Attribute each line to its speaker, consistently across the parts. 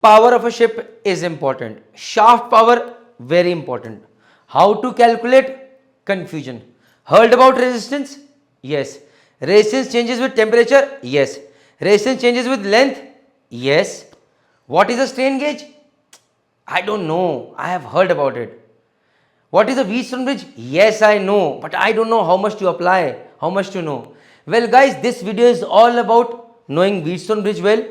Speaker 1: Power of a ship is important. Shaft power, very important. How to calculate? Confusion. Heard about resistance? Yes. Resistance changes with temperature? Yes. Resistance changes with length? Yes. What is a strain gauge? I don't know. I have heard about it. What is a Wheatstone bridge? Yes, I know, but I don't know how much to apply, how much to know. Well, guys, this video is all about knowing Wheatstone bridge well,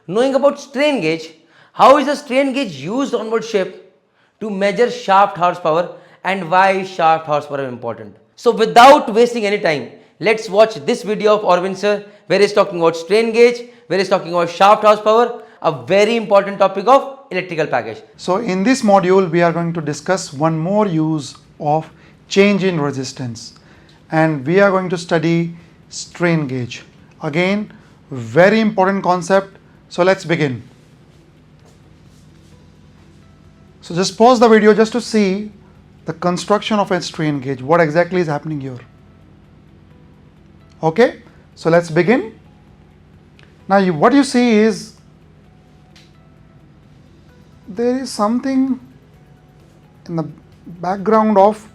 Speaker 1: knowing about strain gauge, how is a strain gauge used on board ship to measure shaft horsepower, and why is shaft horsepower important. So, without wasting any time, let's watch this video of Arvind sir, where he's talking about strain gauge, where he's talking about shaft horsepower, a very important topic of electrical package.
Speaker 2: So in this module we are going to discuss one more use of change in resistance, and we are going to study strain gauge. Again, very important concept. So let's begin. So just pause the video just to see the construction of a strain gauge, what exactly is happening here. Okay, so let's begin. Now what you see is there is something in the background of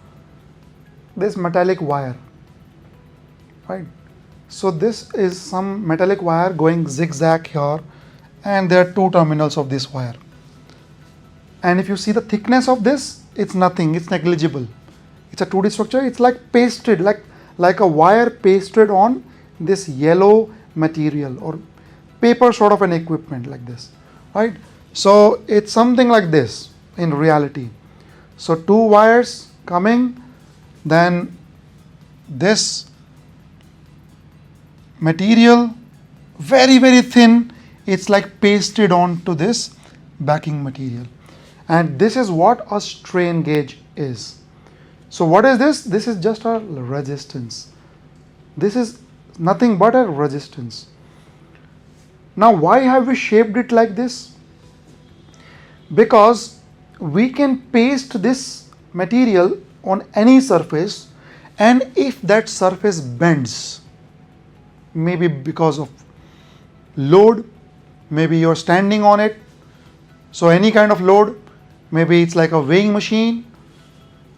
Speaker 2: this metallic wire, right? So this is some metallic wire going zigzag here, and there are two terminals of this wire. And if you see the thickness of this, it's nothing, it's negligible. It's a 2D structure, it's like pasted, like a wire pasted on this yellow material or paper sort of an equipment like this, right? So it's something like this in reality. So two wires coming, then this material very thin, it's like pasted onto this backing material, and this is what a strain gauge is. So what is this? This is just a resistance. This is nothing but a resistance. Now why have we shaped it like this? Because we can paste this material on any surface, and if that surface bends, maybe because of load, maybe you're standing on it, so any kind of load, maybe it's like a weighing machine,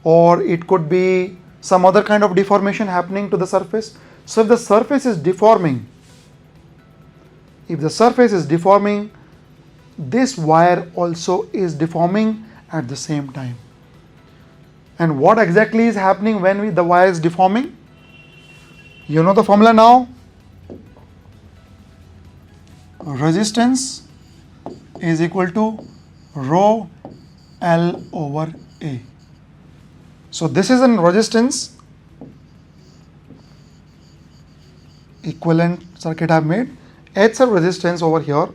Speaker 2: or it could be some other kind of deformation happening to the surface. So if the surface is deforming, this wire also is deforming at the same time. And what exactly is happening when the wire is deforming? You know the formula now. Resistance is equal to rho L over A. So this is a resistance, equivalent circuit I have made. It's a resistance over here.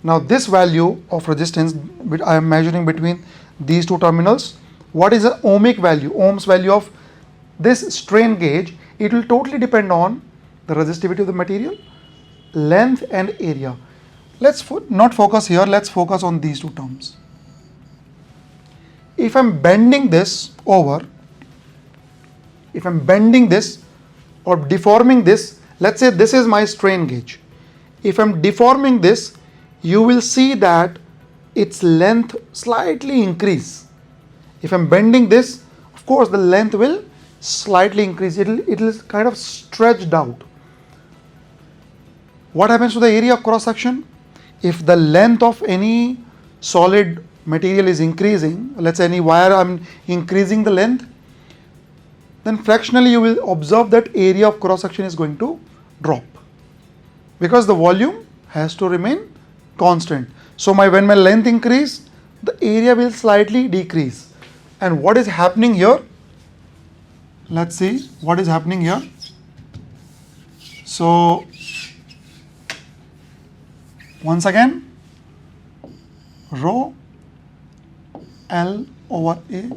Speaker 2: Now this value of resistance I am measuring between these two terminals. What is the ohmic value, ohms value of this strain gauge? It will totally depend on the resistivity of the material, length and area. Let's not focus here, let's focus on these two terms. If I'm bending this over, if I'm bending this or deforming this, let's say this is my strain gauge. If I'm deforming this, you will see that its length slightly increase. If I'm bending this, of course the length will slightly increase. It will kind of stretched out. What happens to the area of cross section? If the length of any solid material is increasing, let's say any wire I'm increasing the length, then fractionally you will observe that area of cross section is going to drop, because the volume has to remain constant. So when my length increase, the area will slightly decrease. And what is happening here? Let's see what is happening here. So once again, rho L over A.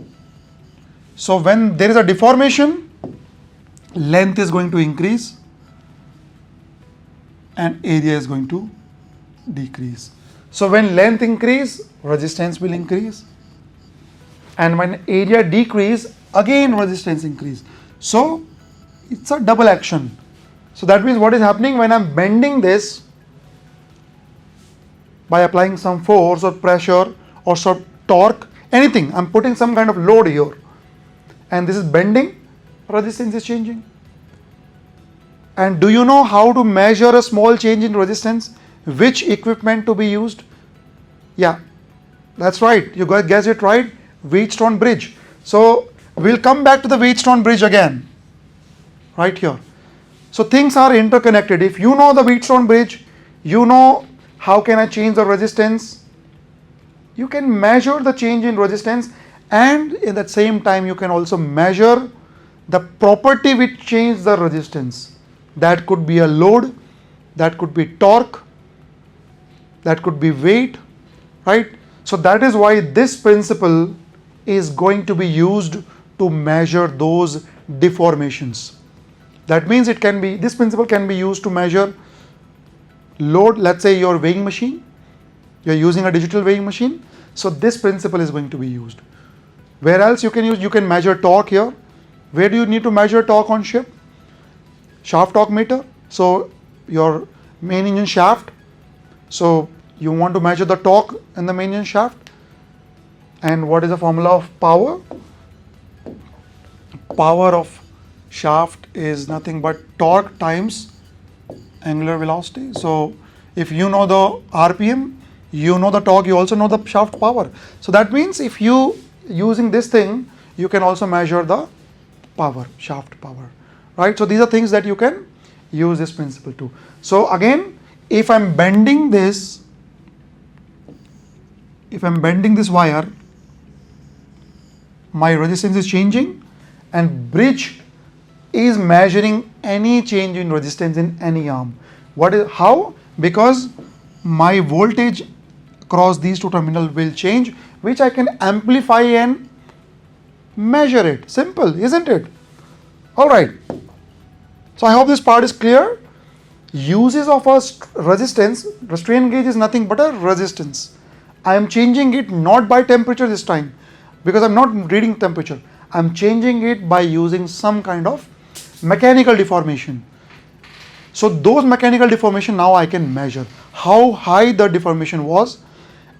Speaker 2: So when there is a deformation, length is going to increase and area is going to decrease. So when length increase, resistance will increase, and when area decrease, again resistance increase. So it's a double action. So that means what is happening when I'm bending this, by applying some force or pressure or some torque, anything. I'm putting some kind of load here, and this is bending, resistance is changing. And do you know how to measure a small change in resistance? Which equipment to be used? Yeah, that's right. You guys guessed it right. Wheatstone bridge. So we'll come back to the Wheatstone bridge again, right here. So things are interconnected. If you know the Wheatstone bridge, you know how can I change the resistance. You can measure the change in resistance, and at the same time you can also measure the property which changes the resistance. That could be a load, that could be torque, that could be weight, right? So that is why this principle is going to be used to measure those deformations. That means this principle can be used to measure load. Let's say your weighing machine, you're using a digital weighing machine, so this principle is going to be used. Where else you can measure torque here. Where do you need to measure torque on ship? Shaft torque meter. So your main engine shaft, so you want to measure the torque in the main engine shaft. And what is the formula of power? Power of shaft is nothing but torque times angular velocity. So if you know the RPM, you know the torque, you also know the shaft power. So that means if you using this thing, you can also measure the power, shaft power, right? So these are things that you can use this principle to. So again, if I'm bending this wire, my resistance is changing, and bridge is measuring any change in resistance in any arm. How? Because my voltage across these two terminals will change, which I can amplify and measure it. Simple, isn't it? All right. So I hope this part is clear. Uses of a resistance, the strain gauge is nothing but a resistance. I am changing it not by temperature this time, because I'm not reading temperature. I'm changing it by using some kind of mechanical deformation. So those mechanical deformation now I can measure how high the deformation was,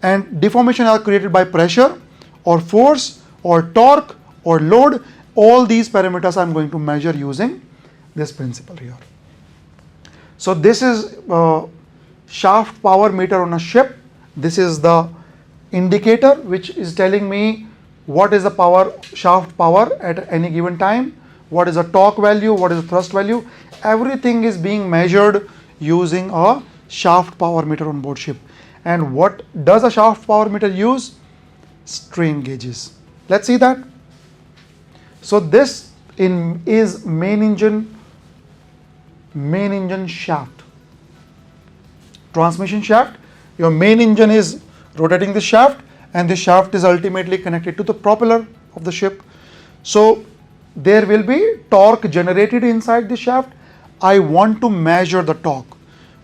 Speaker 2: and deformation are created by pressure or force or torque or load. All these parameters I'm going to measure using this principle here. So this is shaft power meter on a ship. This is the indicator which is telling me what is the shaft power at any given time, what is the torque value, what is the thrust value. Everything is being measured using a shaft power meter on board ship. And what does a shaft power meter use? Strain gauges. Let's see that. So this is main engine shaft. Transmission shaft. Your main engine is rotating the shaft, and the shaft is ultimately connected to the propeller of the ship. So there will be torque generated inside the shaft. I want to measure the torque.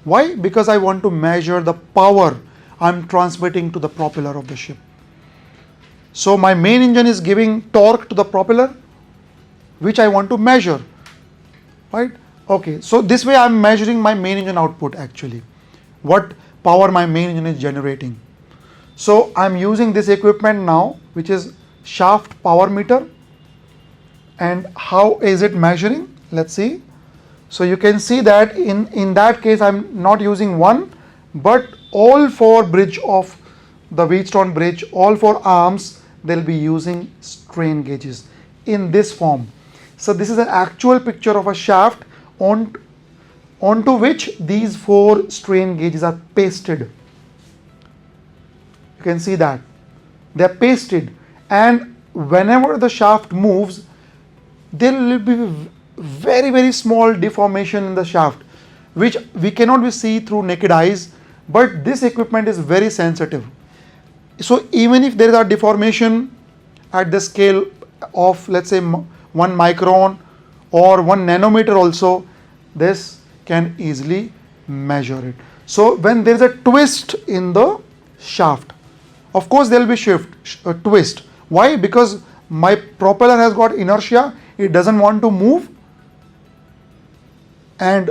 Speaker 2: Why? Because I want to measure the power I'm transmitting to the propeller of the ship. So my main engine is giving torque to the propeller, which I want to measure, right? Okay, so this way I'm measuring my main engine output actually, what power my main engine is generating. So I'm using this equipment now, which is shaft power meter. And how is it measuring? Let's see. So you can see that in that case I'm not using one, but all four bridge of the Wheatstone bridge, all four arms, they'll be using strain gauges in this form. So this is an actual picture of a shaft onto which these four strain gauges are pasted. You can see that they are pasted, and whenever the shaft moves, there will be very small deformation in the shaft, which we cannot see through naked eyes, but this equipment is very sensitive. So even if there is a deformation at the scale of, let's say, 1 micron or 1 nanometer also, this can easily measure it. So when there is a twist in the shaft, of course there will be twist. Why? Because my propeller has got inertia, it doesn't want to move, and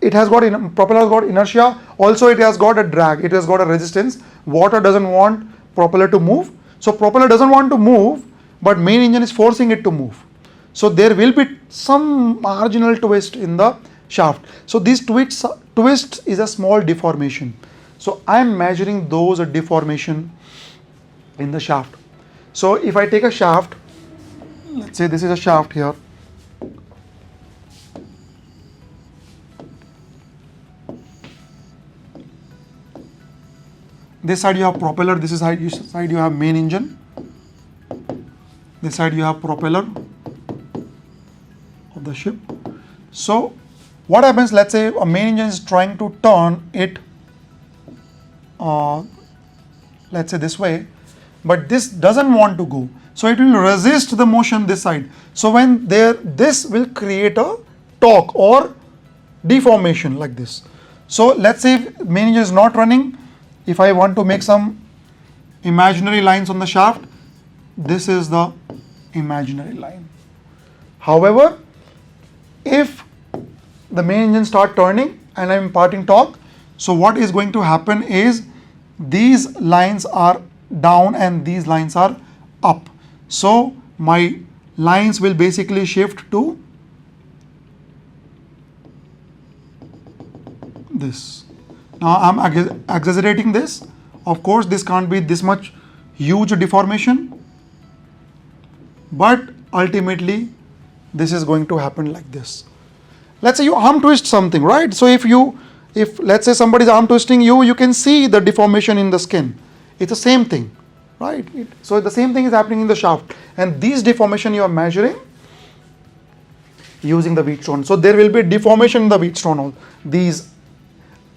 Speaker 2: it has got, propeller has got inertia, also it has got a drag, it has got a resistance. Water doesn't want propeller to move, so propeller doesn't want to move, but main engine is forcing it to move. So there will be some marginal twist in the shaft. So these twists is a small deformation. So I am measuring those deformation in the shaft. So if I take a shaft, let's say this is a shaft here. This side you have propeller, this side you have main engine. This side you have propeller of the ship. So what happens, let's say a main engine is trying to turn it, let's say this way, but this doesn't want to go. So it will resist the motion this side. So when this will create a torque or deformation like this. So let's say if main engine is not running, if I want to make some imaginary lines on the shaft, this is the imaginary line. However, if the main engine start turning and I am imparting torque, so what is going to happen is these lines are down and these lines are up. So my lines will basically shift to this. Now I am exaggerating this. Of course, this can't be this much huge deformation, but ultimately this is going to happen like this. Let's say you arm twist something, right? So if let's say somebody is arm twisting you, you can see the deformation in the skin. It's the same thing, right? So the same thing is happening in the shaft, and these deformation you are measuring using the Wheatstone. So there will be deformation in the Wheatstone, these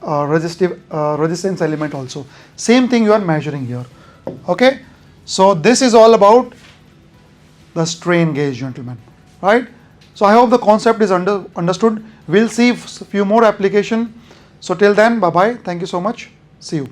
Speaker 2: resistance element also. Same thing you are measuring here. Okay, so this is all about the strain gauge, gentlemen, right? So I hope the concept is understood. We'll see few more application. So till then, bye bye. Thank you so much. See you.